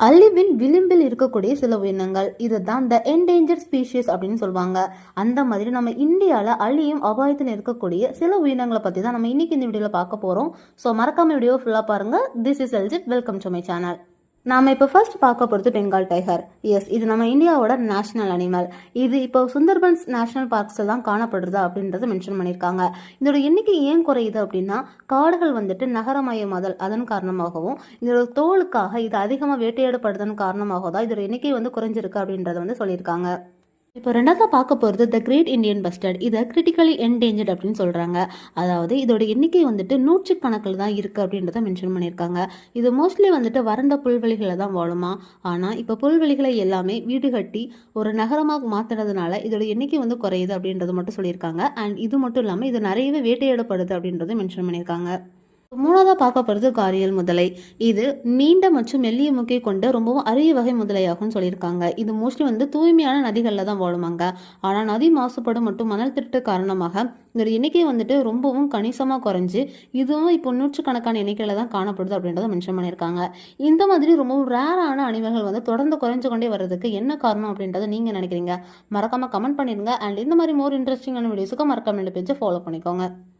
அழிவின் விளிம்பில் இருக்கக்கூடிய சில உயிரினங்கள் இதுதான் த என்டேஞ்சர் ஸ்பீஷீஸ் அப்படின்னு சொல்லுவாங்க. அந்த மாதிரி நம்ம இந்தியாவில் அழியும் அபாயத்தில் இருக்கக்கூடிய சில உயிரினங்களை பற்றி தான் நம்ம இன்னைக்கு இந்த வீடியோவில் பார்க்க போகிறோம். ஸோ மறக்காம வீடியோ ஃபுல்லாக பாருங்கள். This is Eljith. Welcome to my channel. நாம இப்போ ஃபர்ஸ்ட் பார்க்க போகிறது பெங்கால் டைகர். எஸ், இது நம்ம இந்தியாவோட நேஷனல் அனிமல். இது இப்போ சுந்தர்பன்ஸ் நேஷனல் பார்க்ஸில் தான் காணப்படுறது அப்படின்றத மென்ஷன் பண்ணியிருக்காங்க. இதோட எண்ணிக்கை ஏன் குறையுது அப்படின்னா, காடுகள் நகரமயமாதல் அதன் காரணமாகவும் இதோட தோலுக்காக இது அதிகமாக வேட்டையாடப்படுறதன் காரணமாக தான் இதோட எண்ணிக்கை குறைஞ்சிருக்கு அப்படின்றத சொல்லியிருக்காங்க. இப்போ ரெண்டாவது பார்க்க போகிறது த கிரேட் இண்டியன் பஸ்டர்ட். இதை கிரிட்டிக்கலி என்டேஞ்சர்ட் அப்படின்னு சொல்கிறாங்க. அதாவது இதோட எண்ணிக்கை நூற்றுக்கணக்கில் தான் இருக்குது அப்படின்றத மென்ஷன் பண்ணியிருக்காங்க. இது மோஸ்ட்லி வறண்ட புல்வெளிகளை தான் வாழுமா. ஆனால் இப்போ புல்வெளிகளை எல்லாமே வீடு கட்டி ஒரு நகரமாக மாற்றினதுனால இதோட எண்ணிக்கை குறையுது அப்படின்றது மட்டும் சொல்லியிருக்காங்க. அண்ட் இது மட்டும் இல்லாமல் இது நிறையவே வேட்டையாடப்படுது அப்படின்றத மென்ஷன் பண்ணியிருக்காங்க. மூணாவதாக பார்க்கப்படுறது காரியல் முதலை. இது நீண்ட மற்றும் மெல்லிய முக்கை கொண்ட ரொம்பவும் அரிய வகை முதலையாகும் சொல்லியிருக்காங்க. இது மோஸ்ட்லி தூய்மையான நதிகளில் தான் வாழுமாங்க. ஆனால் நதி மாசுபாடு மற்றும் மணல் திருட்டு காரணமாக இதோட எண்ணிக்கை ரொம்பவும் கணிசமாக குறைஞ்சு இதுவும் இப்போ நூற்றுக்கணக்கான எண்ணிக்கையில் தான் காணப்படுது அப்படின்றத மென்ஷன் பண்ணியிருக்காங்க. இந்த மாதிரி ரொம்பவும் ரேரான அனிமல்கள் தொடர்ந்து குறைஞ்சு கொண்டே வர்றதுக்கு என்ன காரணம் அப்படின்றத நீங்கள் நினைக்கிறீங்க? மறக்காமல் கமெண்ட் பண்ணிடுங்க. அண்ட் இந்த மாதிரி மோர் இன்ட்ரெஸ்டிங்கான வீடியோஸுக்கு மறக்காம பேஜை ஃபாலோ பண்ணிக்கோங்க.